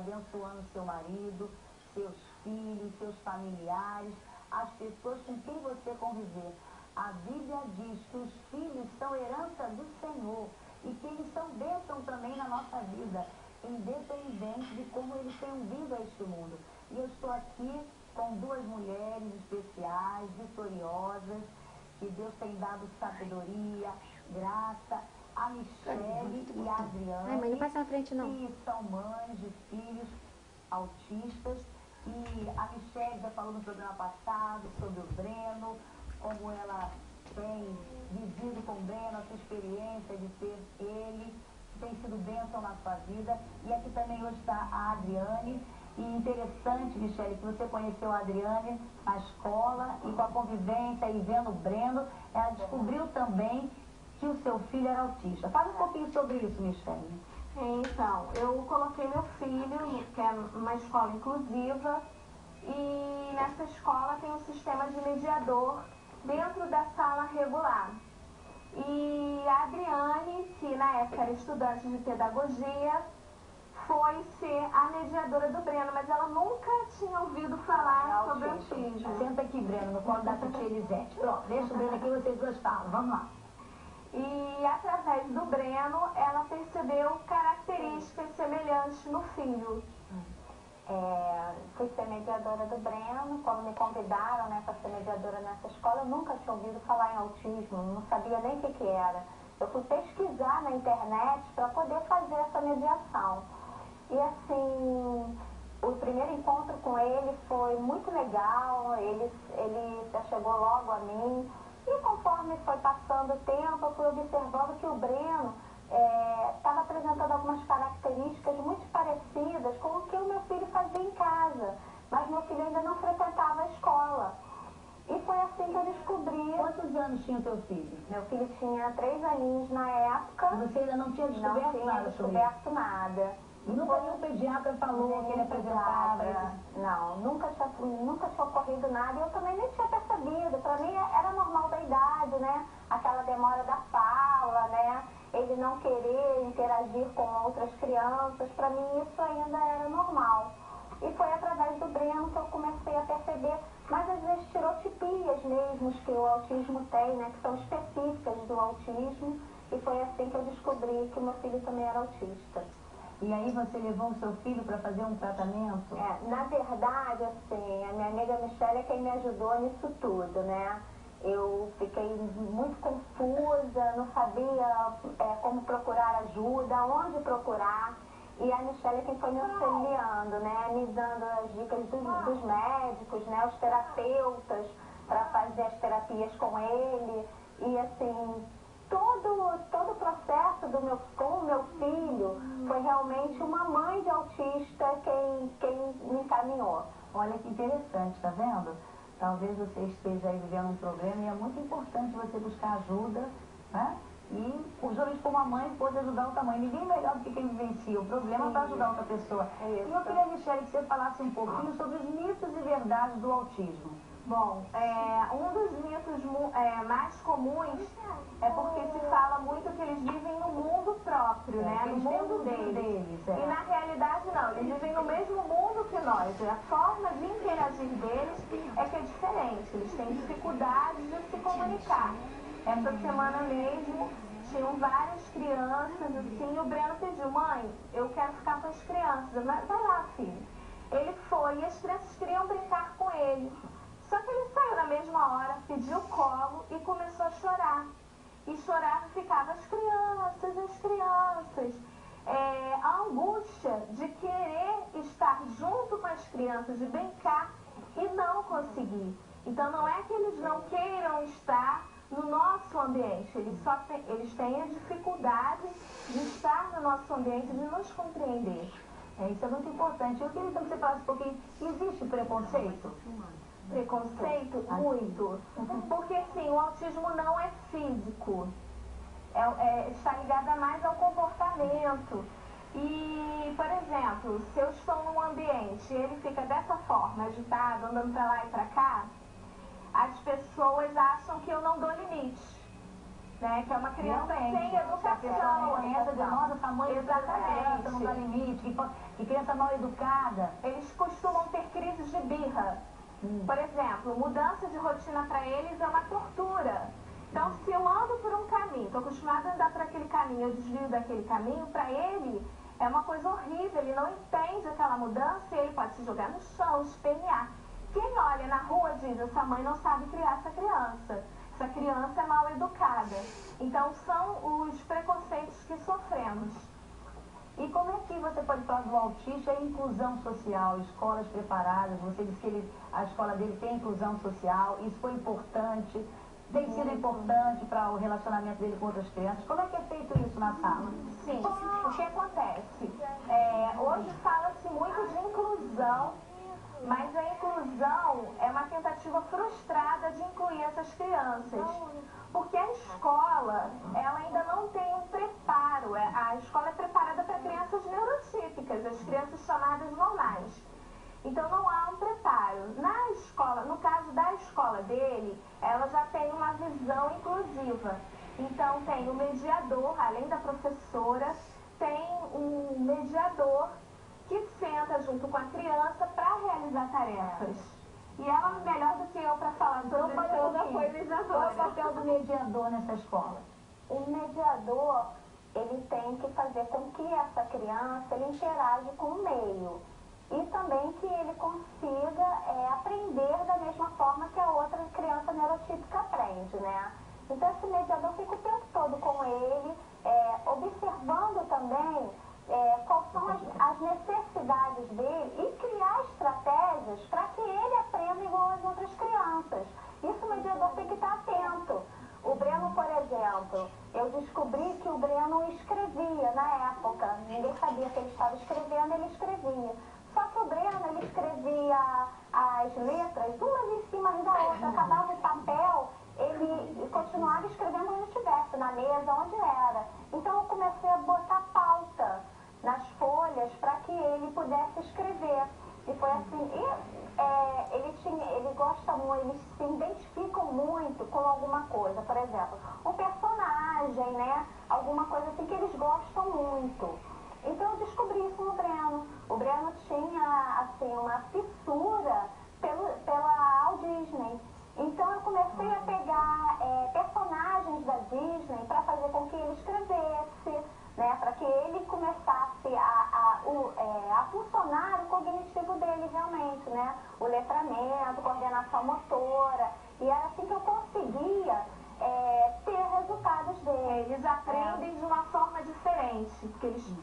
abençoando seu marido, seus filhos, seus familiares, as pessoas com quem você conviver. A Bíblia diz que os filhos são herança do Senhor e que eles são bênção também na nossa vida, independente de como eles tenham vindo a este mundo. E eu estou aqui com duas mulheres especiais, vitoriosas, que Deus tem dado sabedoria, graça, a Michele e a Adriane, ai, mãe, não passa na frente, não. que são mães de filhos autistas. E a Michele já falou no programa passado sobre o Breno, como ela tem vivido com o Breno, a sua experiência de ter ele, que tem sido bênção na sua vida. E aqui também hoje está a Adriane. E interessante, Michele, que você conheceu a Adriane na escola e com a convivência e vendo o Breno, ela descobriu também que o seu filho era autista. Fala um pouquinho sobre isso, Michele. Então, eu coloquei meu filho, que é uma escola inclusiva, e nessa escola tem um sistema de mediador dentro da sala regular. E a Adriane, que na época era estudante de pedagogia, foi ser a mediadora do Breno, mas ela nunca tinha ouvido falar sobre autismo. Senta aqui, Breno, no colo da tia Elisete. Pronto, deixa o Breno aqui, vocês duas falam. Vamos lá. E através do Breno, ela percebeu características semelhantes no filho. Fui ser mediadora do Breno. Quando me convidaram, né, para ser mediadora nessa escola, eu nunca tinha ouvido falar em autismo, não sabia nem o que era. Eu fui pesquisar na internet para poder fazer essa mediação. E assim, o primeiro encontro com ele foi muito legal, ele já chegou logo a mim. E conforme foi passando o tempo, eu fui observando que o Breno estava apresentando algumas características muito parecidas com o que o meu filho fazia em casa. Mas meu filho ainda não frequentava a escola. E foi assim que eu descobri. Quantos anos tinha o teu filho? Meu filho tinha 3 aninhos na época. E você ainda não tinha descoberto não tinha nada descoberto nada. E nunca nenhum pediatra falou que ele apresentava esse... Não, nunca tinha ocorrido nada e eu também nem tinha percebido. Para mim era normal da idade, né? Aquela demora da fala, né? Ele não querer interagir com outras crianças. Para mim isso ainda era normal. E foi através do Breno que eu comecei a perceber mais às vezes estereotipias mesmo que o autismo tem, né? Que são específicas do autismo. E foi assim que eu descobri que o meu filho também era autista. E aí você levou o seu filho para fazer um tratamento? Na verdade, assim, a minha amiga Michele é quem me ajudou nisso tudo, né? Eu fiquei muito confusa, não sabia como procurar ajuda, onde procurar. E a Michele é quem foi me auxiliando, né? Me dando as dicas dos médicos, né? Os terapeutas, para fazer as terapias com ele. E assim, todo o processo com o meu filho foi realmente uma mãe de autista quem me encaminhou. Olha que interessante, tá vendo? Talvez você esteja aí vivendo um problema e é muito importante você buscar ajuda, né? E, justamente como a mãe pode ajudar outra mãe. Ninguém melhor do que quem vivencia o problema para ajudar outra pessoa. E eu queria, Michele, que você falasse um pouquinho sobre os mitos e verdades do autismo. Bom, um dos mitos mais comuns é porque se fala muito que eles vivem no mundo próprio, né? No mundo deles. E na realidade não, eles vivem no mesmo mundo que nós. A forma de interagir deles é que é diferente. Eles têm dificuldades de se comunicar. Essa semana mesmo tinham várias crianças assim, e o Breno pediu: mãe, eu quero ficar com as crianças. Mas vai lá, filho. Ele foi e as crianças queriam brincar com ele. Só que ele saiu na mesma hora, pediu colo e começou a chorar. E chorava e ficava as crianças. A angústia de querer estar junto com as crianças, de brincar e não conseguir. Então não é que eles não queiram estar no nosso ambiente, eles têm a dificuldade de estar no nosso ambiente, de nos compreender. Isso é muito importante. Eu queria então que você falasse um pouquinho, existe preconceito? Preconceito? Muito. Porque assim, o autismo não é físico. Está ligada mais ao comportamento. E, por exemplo, se eu estou num ambiente e ele fica dessa forma, agitado, andando para lá e para cá, as pessoas acham que eu não dou limite. né? Que é uma criança sem Se a pessoa educação. conhece, nossa, essa mãe educa essa criança, não dá Exatamente. limite, que criança mal educada. Eles costumam ter crises de birra. Por exemplo, mudança de rotina para eles é uma tortura. Então, se eu ando por um caminho, estou acostumada a andar por aquele caminho, eu desvio daquele caminho, para ele é uma coisa horrível, ele não entende aquela mudança e ele pode se jogar no chão, espernear. Quem olha na rua diz, essa mãe não sabe criar essa criança é mal educada. Então, são os preconceitos que sofremos. E como é que você pode falar do autista e inclusão social, escolas preparadas? Você disse que a escola dele tem inclusão social, isso foi importante, tem sido importante para o relacionamento dele com outras crianças. Como é que é feito isso na sala? Sim, o que acontece? Hoje fala-se muito de inclusão, mas a inclusão é uma tentativa frustrada de incluir essas crianças. Porque a escola, ela ainda não tem um preparo. A escola é preparada para crianças neurotípicas, as crianças chamadas normais. Então não há um preparo. Na escola, no caso da escola dele, ela já tem uma visão inclusiva. Então tem o mediador, além da professora, tem um mediador que senta junto com a criança para realizar tarefas. E ela, melhor do que eu para falar sobre isso, ela foi mediadora. Qual é o papel do mediador nessa escola? O mediador, ele tem que fazer com que essa criança ele interage com o meio. E também que ele consiga aprender da mesma forma que a outra criança neurotípica aprende, né? Então esse mediador fica o tempo todo com ele, observando também quais são as necessidades dele e criar estratégias para que ele aprenda igual as outras crianças. Isso o mediador tem que estar atento. O Breno, por exemplo, eu descobri que o Breno escrevia na época. Ninguém sabia que ele estava escrevendo, ele escrevia. Só que o Breno, ele escrevia as letras umas em cima da outra. Acabava o papel, ele continuava escrevendo onde estivesse, na mesa, onde era. Então eu comecei a botar pauta nas folhas para que ele pudesse escrever. E foi assim, ele gosta muito, eles se identificam muito com alguma coisa, por exemplo, um personagem, né? Alguma coisa assim que eles gostam muito. Então eu descobri isso no Breno. O Breno tinha, assim, uma fissura pela Walt Disney. Então eu comecei a pegar personagens da Disney para fazer com que ele escrevesse, né, para que ele começasse a funcionar o cognitivo dele realmente, né, o letramento, coordenação motora, e era assim que eu conseguia ter resultados dele. Eles aprendem de uma forma diferente, porque eles,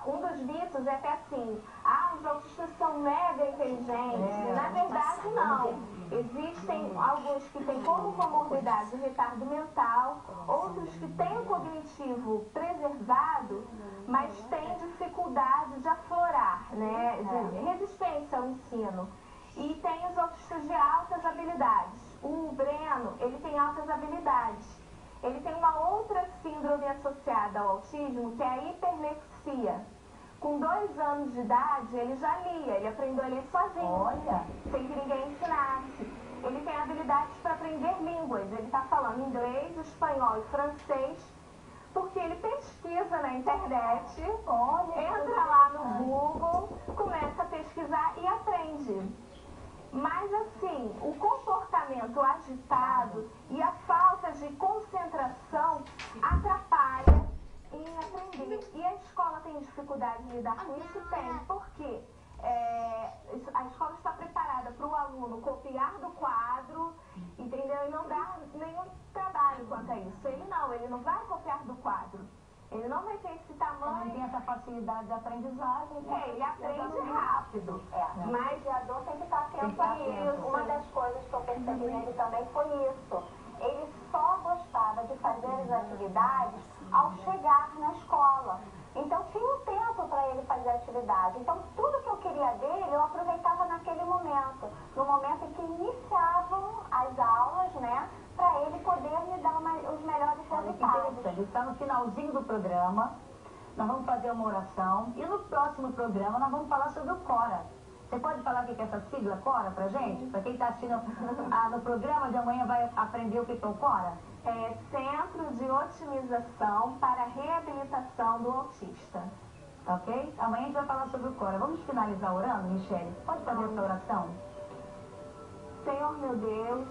um dos mitos é até assim, os autistas são mega inteligentes, na verdade não. Existem alguns que têm como comorbidade o retardo mental, outros que têm o cognitivo preservado, mas têm dificuldade de aflorar, né, de resistência ao ensino. E tem os autistas de altas habilidades. O Breno, ele tem altas habilidades. Ele tem uma outra síndrome associada ao autismo, que é a hiperlexia. Com 2 anos de idade, ele já lia, ele aprendeu a ler sozinho. Olha! Sem que ninguém ensinasse. Ele tem habilidades para aprender línguas. Ele está falando inglês, espanhol e francês, porque ele pesquisa na internet, entra lá no Google, começa a pesquisar e aprende. Mas assim, o comportamento agitado e a falta de concentração atrapalha em aprender. E a escola tem dificuldade de lidar com isso? Tem, porque a escola está preparada para o aluno copiar do quadro, entendeu? E não dar nenhum trabalho quanto a isso. Ele não vai copiar do quadro. Ele não vai ter esse tamanho. Ele tem essa facilidade de aprendizagem. Ele aprende rápido. Mas o mediador tem que estar atento a isso. Uma das coisas que eu percebi nele também foi isso. Ele só gostava de fazer as atividades ao chegar na escola. Então tinha um tempo para ele fazer a atividade. Então tudo que eu queria dele, eu aproveitava naquele momento. No momento em que iniciavam as aulas, né? Para ele poder me dar os melhores resultados. Ele está no finalzinho do programa, nós vamos fazer uma oração e no próximo programa nós vamos falar sobre o CORA. Você pode falar o que é essa sigla CORA pra gente? Para quem está assistindo no programa de amanhã vai aprender o que é o CORA? Centro de Otimização para a Reabilitação do Autista. Ok? Amanhã a gente vai falar sobre o Cora. Vamos finalizar orando, Michele? Pode fazer essa oração? Senhor meu Deus,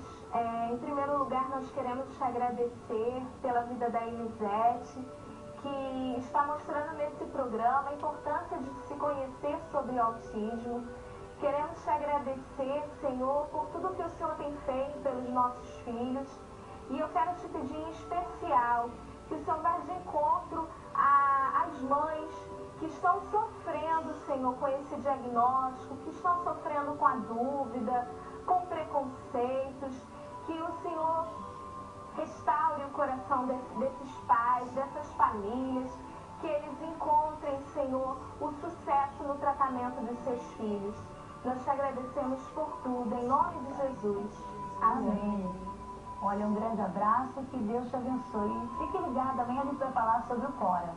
em primeiro lugar nós queremos te agradecer pela vida da Elisete, que está mostrando nesse programa a importância de se conhecer sobre o autismo. Queremos te agradecer, Senhor, por tudo que o Senhor tem feito pelos nossos filhos. E eu quero te pedir em especial que o Senhor vá de encontro às mães que estão sofrendo, Senhor, com esse diagnóstico, que estão sofrendo com a dúvida, com preconceitos, que o Senhor restaure o coração desses pais, dessas famílias, que eles encontrem, Senhor, o sucesso no tratamento de seus filhos. Nós te agradecemos por tudo, em nome de Jesus. Amém. Olha, um grande abraço, que Deus te abençoe. Fique ligado, amanhã a gente vai falar sobre o Cora.